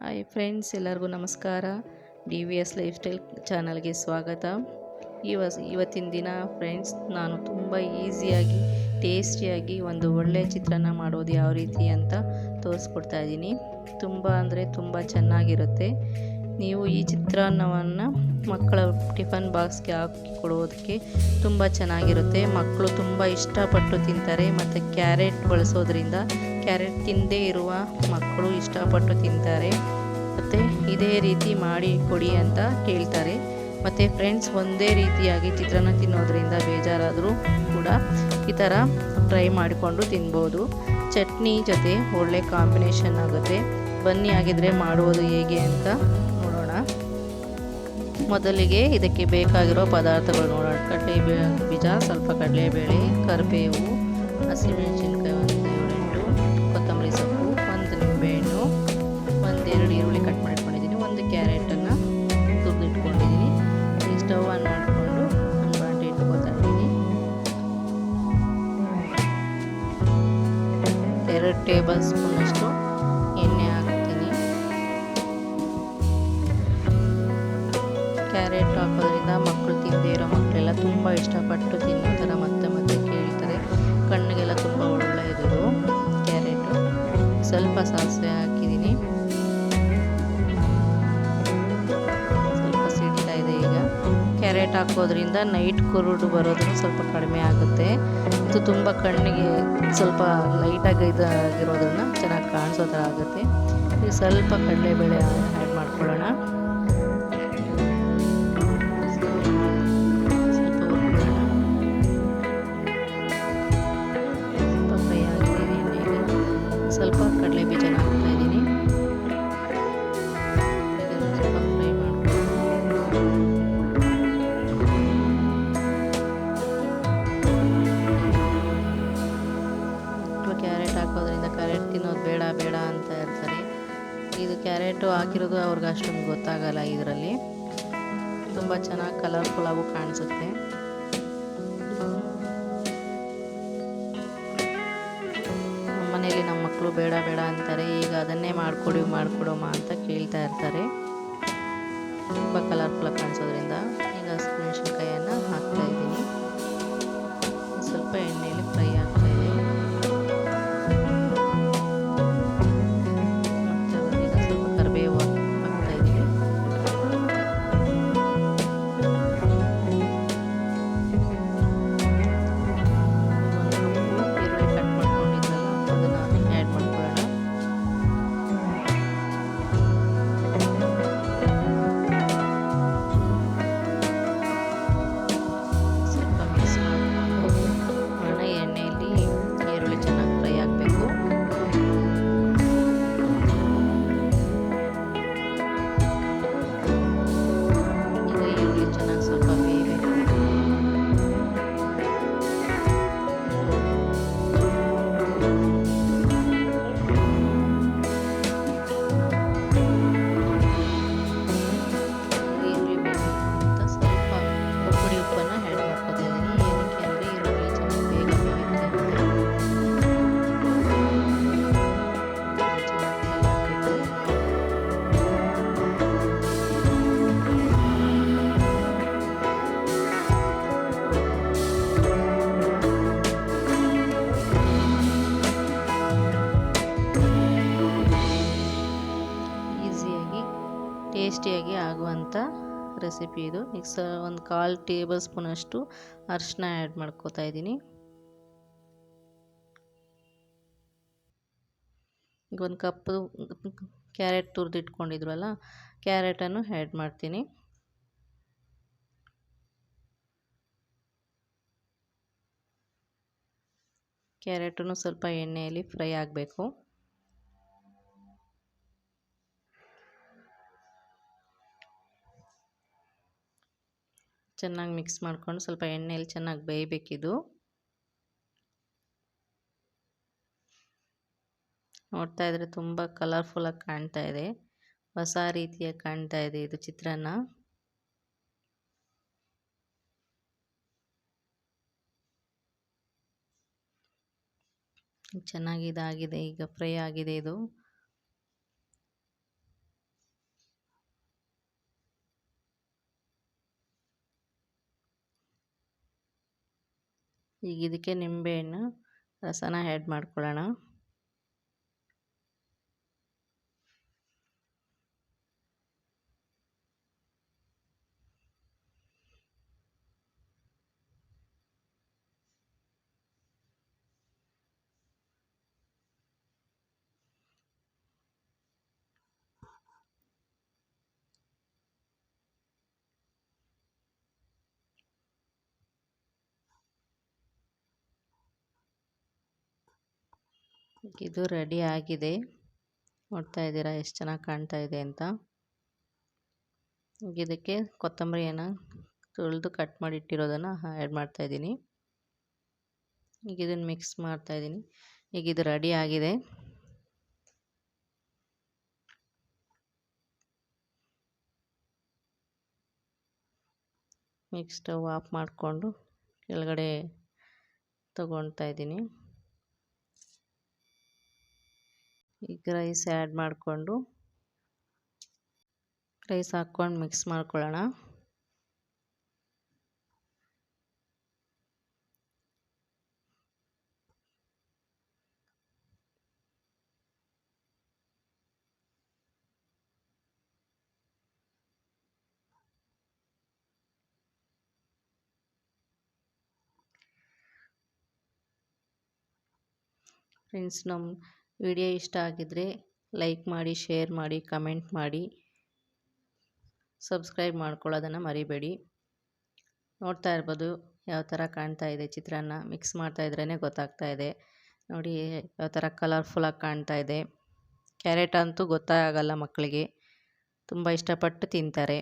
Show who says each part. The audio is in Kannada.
Speaker 1: ಹಾಯ್ ಫ್ರೆಂಡ್ಸ್, ಎಲ್ಲರಿಗೂ ನಮಸ್ಕಾರ. DVS ಲೈಫ್ ಸ್ಟೈಲ್ ಚಾನಲ್ಗೆ ಸ್ವಾಗತ. ಇವತ್ತಿನ ದಿನ ಫ್ರೆಂಡ್ಸ್, ನಾನು ತುಂಬ ಈಸಿಯಾಗಿ ಟೇಸ್ಟಿಯಾಗಿ ಒಂದು ಒಳ್ಳೆಯ ಚಿತ್ರಾನ್ನ ಮಾಡೋದು ಯಾವ ರೀತಿ ಅಂತ ತೋರಿಸ್ಕೊಡ್ತಾ ಇದ್ದೀನಿ. ತುಂಬ ಅಂದರೆ ತುಂಬ ಚೆನ್ನಾಗಿರುತ್ತೆ. ನೀವು ಈ ಚಿತ್ರಾನ್ನವನ್ನು ಮಕ್ಕಳ ಟಿಫನ್ ಬಾಕ್ಸ್ಗೆ ಹಾಕಿ ಕೊಡೋದಕ್ಕೆ ತುಂಬ ಚೆನ್ನಾಗಿರುತ್ತೆ. ಮಕ್ಕಳು ತುಂಬ ಇಷ್ಟಪಟ್ಟು ತಿಂತಾರೆ. ಮತ್ತು ಕ್ಯಾರೆಟ್ ಬಳಸೋದ್ರಿಂದ ಕ್ಯಾರೆಟ್ ತಿನ್ನದೇ ಇರುವ ಮಕ್ಕಳು ಇಷ್ಟಪಟ್ಟು ತಿಂತಾರೆ. ಮತ್ತು ಇದೇ ರೀತಿ ಮಾಡಿ ಕೊಡಿ ಅಂತ ಕೇಳ್ತಾರೆ. ಮತ್ತು ಫ್ರೆಂಡ್ಸ್, ಒಂದೇ ರೀತಿಯಾಗಿ ಚಿತ್ರಾನ್ನ ತಿನ್ನೋದ್ರಿಂದ ಬೇಜಾರಾದರೂ ಕೂಡ ಈ ಥರ ಟ್ರೈ ಮಾಡಿಕೊಂಡು ತಿನ್ಬೋದು. ಚಟ್ನಿ ಜೊತೆ ಒಳ್ಳೆ ಕಾಂಬಿನೇಷನ್ ಆಗುತ್ತೆ. ಬನ್ನಿ ಆಗಿದ್ರೆ ಮಾಡುವುದು ಹೇಗೆ ಅಂತ ನೋಡೋಣ. ಮೊದಲಿಗೆ ಇದಕ್ಕೆ ಬೇಕಾಗಿರೋ ಪದಾರ್ಥಗಳು ನೋಡೋಣ. ಕಡಲೆ ಬೀಜ, ಸ್ವಲ್ಪ ಕಡಲೆಬೇಳೆ, ಕರಿಬೇವು, ಹಸಿಮೆಣಸಿನ್ಕಾಯಿ ಒಂದು 7-8, ಕೊತ್ತಂಬರಿ ಸೊಪ್ಪು, ಒಂದು ನಿಂಬೆಹಣ್ಣು, ಒಂದೆರಡು ಈರುಳ್ಳಿ ಕಟ್ ಮಾಡಿಟ್ಕೊಂಡಿದ್ದೀನಿ, ಒಂದು ಕ್ಯಾರೆಟನ್ನು ತುರಿದಿಟ್ಕೊಂಡಿದ್ದೀನಿ. ಈ ಸ್ಟವ್ ಆನ್ ಮಾಡಿಕೊಂಡು ಒಂದು ಬಾಂಡೆ ಇಟ್ಕೊತಾ ಇದ್ದೀನಿ. 2 ಟೇಬಲ್ ಸ್ಪೂನಷ್ಟು ಎಣ್ಣೆ ಹಾಕ್ತೀನಿ. ಕ್ಯಾರೆಟ್ ಹಾಕೋದ್ರಿಂದ ಮಕ್ಕಳು ತಿಂದೇ ಇರೋ ಮಕ್ಕಳೆಲ್ಲ ತುಂಬ ಇಷ್ಟಪಟ್ಟು ತಿನ್ನೋ ಥರ ಮತ್ತೆ ಮತ್ತೆ ಕೇಳ್ತಾರೆ. ಕಣ್ಣಿಗೆಲ್ಲ ತುಂಬ ಒಳ್ಳೆಯದು ಕ್ಯಾರೆಟು. ಸ್ವಲ್ಪ ಸಾಸಿವೆ ಹಾಕಿದ್ದೀನಿ. ಸ್ವಲ್ಪ ಸಿಡ್ತಾ ಇದೆ. ಈಗ ಕ್ಯಾರೆಟ್ ಹಾಕೋದ್ರಿಂದ ನೈಟ್ ಕುರುಡು ಬರೋದನ್ನು ಸ್ವಲ್ಪ ಕಡಿಮೆ ಆಗುತ್ತೆ. ಇದು ತುಂಬ ಕಣ್ಣಿಗೆ ಸ್ವಲ್ಪ ಲೈಟಾಗಿ ಇದಾಗಿರೋದನ್ನು ಚೆನ್ನಾಗಿ ಕಾಣಿಸೋ ಥರ ಆಗುತ್ತೆ. ಈಗ ಸ್ವಲ್ಪ ಕಡಲೆಬೇಳೆ ಆ್ಯಡ್ ಮಾಡ್ಕೊಳ್ಳೋಣ. ಸ್ವಲ್ಪ ಕಡಲೆ ಬೀಜನ ಹಾಕ್ತಾ ಇದ್ದೀನಿ. ಇದನ್ನು ಸ್ವಲ್ಪ ಫ್ರೈ ಮಾಡ್ಕೊಂಡು ಕ್ಯಾರೆಟ್ ಹಾಕೋದ್ರಿಂದ ಕ್ಯಾರೆಟ್ ತಿನ್ನೋದು ಬೇಡ ಬೇಡ ಅಂತ ಇರ್ತಾರೆ. ಇದು ಕ್ಯಾರೆಟು ಹಾಕಿರೋದು ಅವ್ರಿಗೆ ಅಷ್ಟೊಂದು ಗೊತ್ತಾಗಲ್ಲ. ಇದರಲ್ಲಿ ತುಂಬ ಚೆನ್ನಾಗಿ ಕಲರ್ಫುಲ್ಲಾಗೂ ಕಾಣಿಸುತ್ತೆ. ಮನೆಯಲ್ಲಿ ನಮ್ಮ ಮಕ್ಕಳು ಬೇಡ ಬೇಡ ಅಂತಾರೆ. ಈಗ ಅದನ್ನೇ ಮಾಡಿಕೊಡೋಮ್ಮ ಅಂತ ಕೇಳ್ತಾ ಇರ್ತಾರೆ. ತುಂಬ ಕಲರ್ಫುಲ್ಲಾಗಿ ಕಾಣಿಸೋದ್ರಿಂದ ಈಗ ಹಸಿಮೆಣಸಿನ್ಕಾಯನ್ನು ಹಾಕ್ತಾ ಇದ್ದೀನಿ. ಸ್ವಲ್ಪ ಎಣ್ಣೆಯಲ್ಲಿ ಫ್ರೈ ಆಗ್ತಾ ಇದೆ. ಮತ್ತು ಈಗ ಸ್ವಲ್ಪ ಕರಿಬೇವು ಹಾಕ್ತಾ ಇದ್ದೀನಿ. ಈರುಳ್ಳಿ ಕಟ್ ಮಾಡ್ಕೊಂಡಿದ್ರಲ್ಲ ಅದನ್ನು ಆ್ಯಡ್ ಮಾಡ್ಕೊಳ್ಳೋಣ. ಸ್ವಲ್ಪ ಮಿಕ್ಸ್ ಮಾಡಿಕೊಂಡು ಎಣ್ಣೆಯಲ್ಲಿ ಈರುಳ್ಳಿ ಚೆನ್ನಾಗಿ ಫ್ರೈ ಆಗಬೇಕು. ಈಗ ಈರುಳ್ಳಿ ಚೆನ್ನಾಗಿ ಸ್ವಲ್ಪ ಬೇಯಬೇಕು. ಈರುಳ್ಳಿ ಬೇಯಬೇಕು ಅಂತ ಸ್ವಲ್ಪ ಪುಡಿ ಉಪ್ಪನ್ನು ಆ್ಯಡ್ ಮಾಡ್ಕೊತಾ ಇದ್ದೀನಿ. ಏನಕ್ಕೆ ಅಂದರೆ ಈರುಳ್ಳಿ ಚೆನ್ನಾಗಿ ಬೇಗ ಬೇಯುತ್ತೆ ಅಂತ. ಚೆನ್ನಾಗಿ ಫ್ರೈ ಆಗಬೇಕು. ಈಸಿಯಾಗಿ ಟೇಸ್ಟಿಯಾಗಿ ಆಗುವಂಥ ರೆಸಿಪಿ ಇದು. ಈಗ ಒಂದು 1/4 ಟೇಬಲ್ ಸ್ಪೂನಷ್ಟು ಅರಿಶಿನ ಆ್ಯಡ್ ಮಾಡ್ಕೋತಾ ಇದ್ದೀನಿ. ಈಗ 1 ಕಪ್ಪು ಕ್ಯಾರೆಟ್ ತುರಿದಿಟ್ಕೊಂಡಿದ್ವಲ್ಲ, ಕ್ಯಾರೆಟನ್ನು ಆ್ಯಡ್ ಮಾಡ್ತೀನಿ. ಕ್ಯಾರೆಟನ್ನು ಸ್ವಲ್ಪ ಎಣ್ಣೆಯಲ್ಲಿ ಫ್ರೈ ಆಗಬೇಕು. ಚೆನ್ನಾಗಿ ಮಿಕ್ಸ್ ಮಾಡ್ಕೊಂಡು ಸ್ವಲ್ಪ ಎಣ್ಣೆಯಲ್ಲಿ ಚೆನ್ನಾಗಿ ಬೇಯಬೇಕಿದು. ನೋಡ್ತಾ ಇದ್ರೆ ತುಂಬ ಕಲರ್ಫುಲ್ಲಾಗಿ ಕಾಣ್ತಾ ಇದೆ. ಹೊಸ ರೀತಿಯಾಗಿ ಕಾಣ್ತಾ ಇದೆ ಇದು ಚಿತ್ರಾನ್ನ. ಚೆನ್ನಾಗಿ ಇದಾಗಿದೆ. ಈಗ ಫ್ರೈ ಆಗಿದೆ ಇದು. ಈಗ ಇದಕ್ಕೆ ನಿಂಬೆಹಣ್ಣು ರಸನ ಆ್ಯಡ್ ಮಾಡ್ಕೊಳ್ಳೋಣ. ಇದು ರೆಡಿ ಆಗಿದೆ. ನೋಡ್ತಾ ಇದ್ದೀರಾ ಎಷ್ಟು ಚೆನ್ನಾಗಿ ಕಾಣ್ತಾ ಇದೆ ಅಂತ. ಈಗ ಇದಕ್ಕೆ ಕೊತ್ತಂಬರಿಯನ್ನು ತೊಳೆದು ಕಟ್ ಮಾಡಿ ಇಟ್ಟಿರೋದನ್ನು ಆ್ಯಡ್ ಮಾಡ್ತಾ ಇದ್ದೀನಿ. ಈಗ ಇದನ್ನು ಮಿಕ್ಸ್ ಮಾಡ್ತಾ ಇದ್ದೀನಿ. ಈಗ ಇದು ರೆಡಿ ಆಗಿದೆ. ಈಗ ಸ್ಟವ್ ಆಫ್ ಮಾಡಿಕೊಂಡು ಕೆಳಗಡೆ ತಗೊಳ್ತಾ ಇದ್ದೀನಿ. ಈಗ ರೈಸ್ ಆ್ಯಡ್ ಮಾಡಿಕೊಂಡು ರೈಸ್ ಹಾಕ್ಕೊಂಡು ಮಿಕ್ಸ್ ಮಾಡ್ಕೊಳ್ಳೋಣ. ಫ್ರೆಂಡ್ಸ್, ನಮ್ಮ ವಿಡಿಯೋ ಇಷ್ಟ ಆಗಿದ್ದರೆ ಲೈಕ್ ಮಾಡಿ, ಶೇರ್ ಮಾಡಿ, ಕಮೆಂಟ್ ಮಾಡಿ, ಸಬ್ಸ್ಕ್ರೈಬ್ ಮಾಡ್ಕೊಳ್ಳೋದನ್ನು ಮರಿಬೇಡಿ. ನೋಡ್ತಾ ಇರ್ಬೋದು ಯಾವ ಥರ ಕಾಣ್ತಾ ಇದೆ ಚಿತ್ರಾನ್ನ. ಮಿಕ್ಸ್ ಮಾಡ್ತಾ ಇದ್ರೇ ಗೊತ್ತಾಗ್ತಾ ಇದೆ ನೋಡಿ ಯಾವ ಥರ ಕಲರ್ಫುಲ್ಲಾಗಿ ಕಾಣ್ತಾ ಇದೆ. ಕ್ಯಾರೆಟ್ ಅಂತೂ ಗೊತ್ತೇ ಆಗಲ್ಲ ಮಕ್ಕಳಿಗೆ, ತುಂಬ ಇಷ್ಟಪಟ್ಟು ತಿಂತಾರೆ.